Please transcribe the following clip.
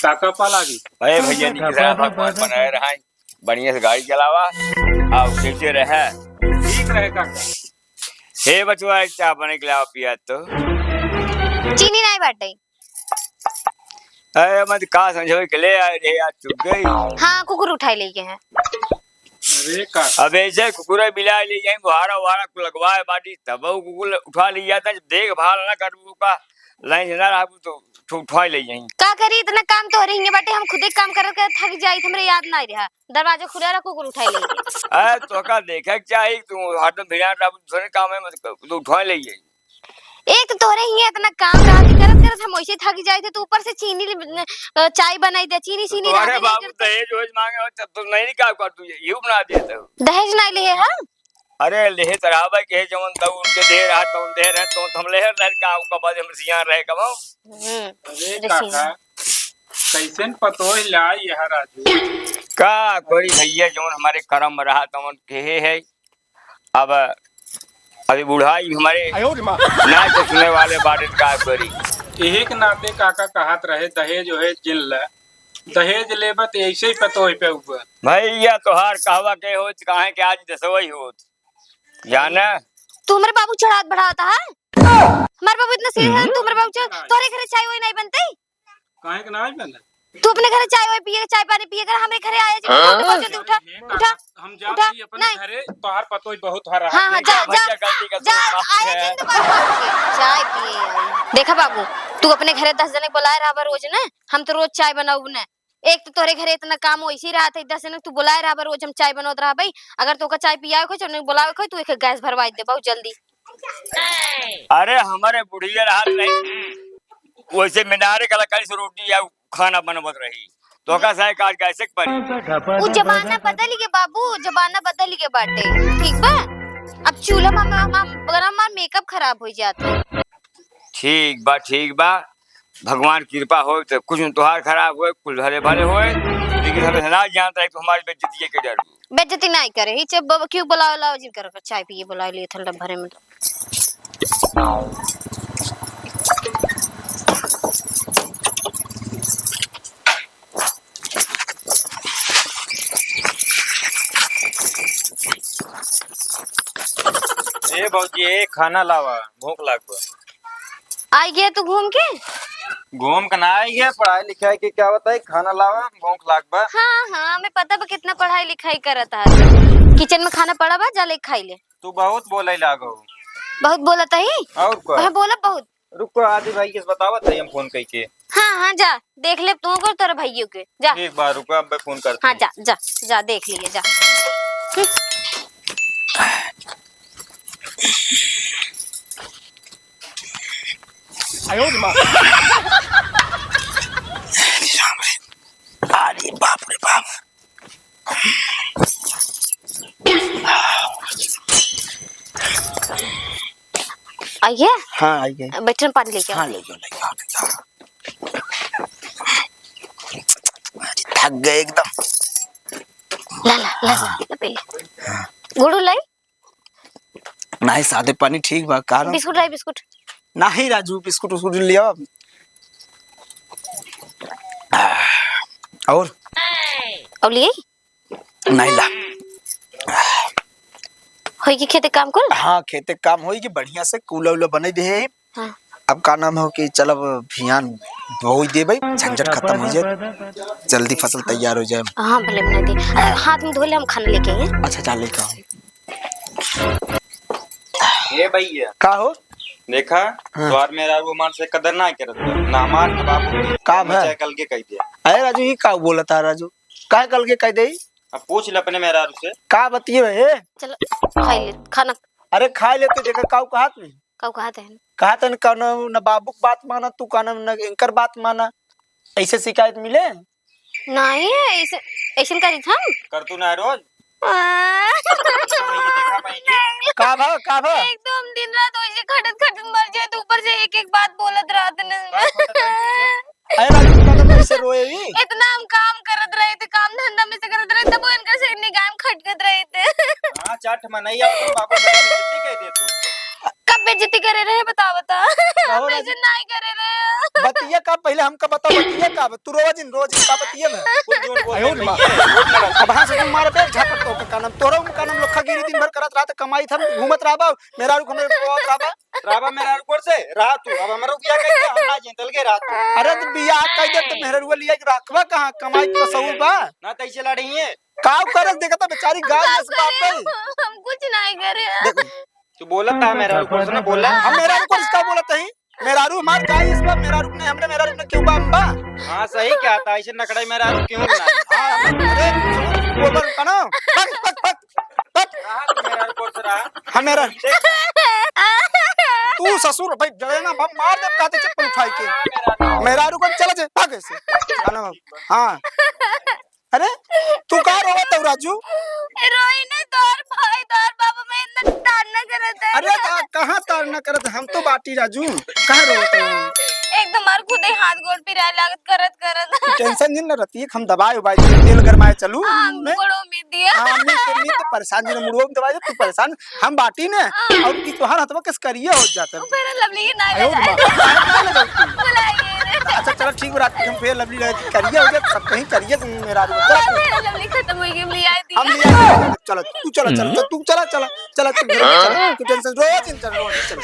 काका पाला भी अरे भैया जी कितना भगवान बनाए रहा बढ़िया से गाड़ी चलावा आओ कैसे रहे ठीक रहे काका। हे बचवा एक चाय बने के लाओ पिया तो चीनी नहीं बाटे। अरे मत का समझो के ले आए रे यार चुप गई। हाँ कुकुर उठाई लेके हैं। अरे काका अब ऐसे कुकुर बिला ले जाए बुहारा वहारा को लगवाए बाटी तब वो कुकुर उठा लिया था देखभाल ना करू का लाइन ना रहा तो उठा ले जाए। का करी इतना काम तो रहेंगे बाटे हम खुद ही काम कर कर थक जाई हमरे याद नहीं रहा दरवाजा खुला रहा कुकुर उठाई लेके। अरे तो का देखे चाहिए तू हाथ में भिड़ा दूसरे काम है तो उठा ले जाए। एक तो तोरे ही इतना काम रात करत करत हम वैसे थक जाए थे तो ऊपर से चीनी चाय बनाई दे चीनी चीनी अरे बाबू दहेज वेज मांगे हो तब तो नहीं क्या कर तू ये बना दिए तो दहेज नहीं लिए है। अरे लेहे तराबा के जवन तो उनके दे रहा तो दे रहे तो हम लेहर लहर का का बाद हम सियार रहे कमाओ। अरे काका कैसे पतो ला यह राजू का कोई भैया जवन हमारे कर्म रहा तवन के है अब अभी बुढ़ाई हमारे ना तो सुनने वाले बात का करी यही के नाते काका कहत रहे दहेज ओहेज जिन ल दहेज लेबा तो ऐसे ही पतो ही पे ऊपर भैया तोहार कहवा के हो काहे के आज दसवई हो जाना तू मेरे बाबू चढ़ात बढ़ाता है हमारे बाबू इतना सीरियस है तू मेरे बाबू तोरे घरे चाय वही नहीं बनते काहे के नहीं बनल तू अपने घरे चाय वही पिए चाय पानी पिए कर हमारे घरे आया जी उठा उठा हम जाते ही अपने घरे तोहार पतो ही बहुत हरा हाँ हाँ जा जा गलती का जा आया जिंद चाय पिए देखा बाबू तू अपने घरे 10 जने बुलाए रहा रोज ना हम तो रोज चाय बनाऊ ना एक तो तोरे घरे इतना काम हो इसी रहा था 10 जने तू बुलाए रहा रोज हम चाय बनोत रहा भाई अगर तो का चाय पिया को चने बुलावे को तू एक गैस भरवाई दे बहुत जल्दी। अरे हमारे बुढ़िया रात नहीं वैसे मीनारे कलाकारी से रोटी या खाना बनवत रही तो का साय काज कैसे पड़ी वो जमाना बदल गया बाबू जमाना बदल गया बाटे ठीक बा अब चूल्हा में मेकअप खराब हो जाता। ठीक बा भगवान कृपा हो तो कुछ तोहार खराब हो कुछ भले भले हो लेकिन हमें ना जानता है तो हमारी बेइज्जती के डर बेइज्जती नहीं करे ही जब क्यों बुलाओ लाओ जिन कर चाय पिए बुला लिए ठंडा भरे में ए भौजी खाना लावा भूख लाग आई गया तू घूम के घूम के ना आई है पढ़ाई लिखाई के क्या बताई खाना लावा भूख लाग बा। हाँ हाँ मैं पता बा कितना पढ़ाई लिखाई करत है किचन में खाना पड़ा बा जा ले खाई ले। तू बहुत बोले लागो बहुत बोलत है और क्या मैं बोला बहुत रुको आदि भाई के बतावत है हम फोन कई के। हाँ हाँ जा देख ले तू को तेरे भाइयों के जा एक बार रुको अब मैं फोन करता हाँ जा जा जा देख लिए जा अरे बाप रे बाप आइए हाँ आइए बैठन पानी लेके हाँ ले जाओ थक गए एकदम ला ला ला पहले गुड़ू लाई नहीं सादे पानी ठीक बा कारण बिस्कुट लाई बिस्कुट नहीं राजू बिस्कुट उस्कुट लिया और लिए नहीं ला होई की खेते काम कर हाँ खेते काम होई कि बढ़िया से कूला उला बने दे है। हाँ। अब का नाम हो कि चल अब भियान बो दे भाई झंझट खत्म हो जाए जल्दी फसल तैयार हो जाए। हाँ भले बना दे हाथ में धो ले हम खाना लेके आए। अच्छा चल लेकर ए भैया का हो देखा हाँ। द्वार मेरा वो मान से कदर ना करत ना हमार ना बाबू काम है कल के कह दिया। अरे राजू ये का बोला था राजू का कल के कह दे अब पूछ ले अपने मेरा से का बतिए है चलो खाई ले खाना अरे खा ले तो देखा काऊ कहत में कब कहते हैं कहा था न बाबू की बात माना तू का न इनकर बात माना ऐसे शिकायत मिले नहीं ऐसे ऐसे करी था कर तू ना रोज का भा एकदम दिन रात वैसे खटत खटत मर जाए तो ऊपर से एक बात बोलत रहत ने अरे राजू का तो कैसे रोए ही इतना हम काम करत रहे थे काम धंधा में से करत रहे तब इनकर से निगाह खटकत रहे थे हां चाट में नहीं आओ तो बाबू बेइज्जती कह दे तू कब बेइज्जती करे रहे बता बता कहो ना बेइज्जत नहीं करे रहे बतिया का पहले हमका बता बतिया का तू रोज का बतिया में आयो रे मां अब हां से मार पे झापट तो का नाम तोरो का नाम लोखा गिरी दिन भर करत रात कमाई था घूमत रहबा मेरा रुक में बहुत रहबा राबा मेरा रुकोर से रहा तू अब हमरो बिया कह के हम ना जेतल के रात अरे तो बियाह कह दे तो मेरा रुआ लिया रखबा कहां कमाई तो सऊर बा ना तैसे लड़ी है काव करस देखता बेचारी गाय जैसे बाप पे हम कुछ नहीं करे तू बोला था मेरा रुकोर से ना बोला हम मेरा रुको इसका बोलत है मेरा रू मार गाय इस बार मेरा रुक ने हमने मेरा रुक ने क्यों बांबा हां सही क्या था ऐसे नकड़ाई मेरा रुक क्यों ना हां अरे बोल कनो पक पक पक पक रहा तू मेरा रुकोर से रहा हम मेरा तू ससुर भाई जड़े ना बम मार दे काते चप्पल उठाई के मेरा रुक चला जे भाग ऐसे खाना हां अरे तू कहां रोवा तो राजू रोई नहीं तोर भाई तोर बाबा मैं इतना ताड़ना करत है अरे कहां ताड़ना करत हम तो बाटी राजू कहां रोवा तो एक तो मार खुद ही हाथ गोड़ पिराए लागत करत टेंशन नहीं रहती हम दबाए भाई तेल गरमाए चलू मैं बड़ो में दिया हमने करनी तो परेशान जी मुड़ो में दबाए तू परेशान हम बाटी ने और की तोहार हथवा किस करिए हो जाता मेरा लवली के नाम आयो मां बुलाइए अच्छा चलो ठीक रात हम फिर लवली रहे करिए हो जाए सब कहीं करिए तुम मेरा मेरा लवली खत्म हो गई ले आई हम लिया चलो तू चला चल तू चला चला चला तू घर में चला तू टेंशन रोज इन चल रोज चल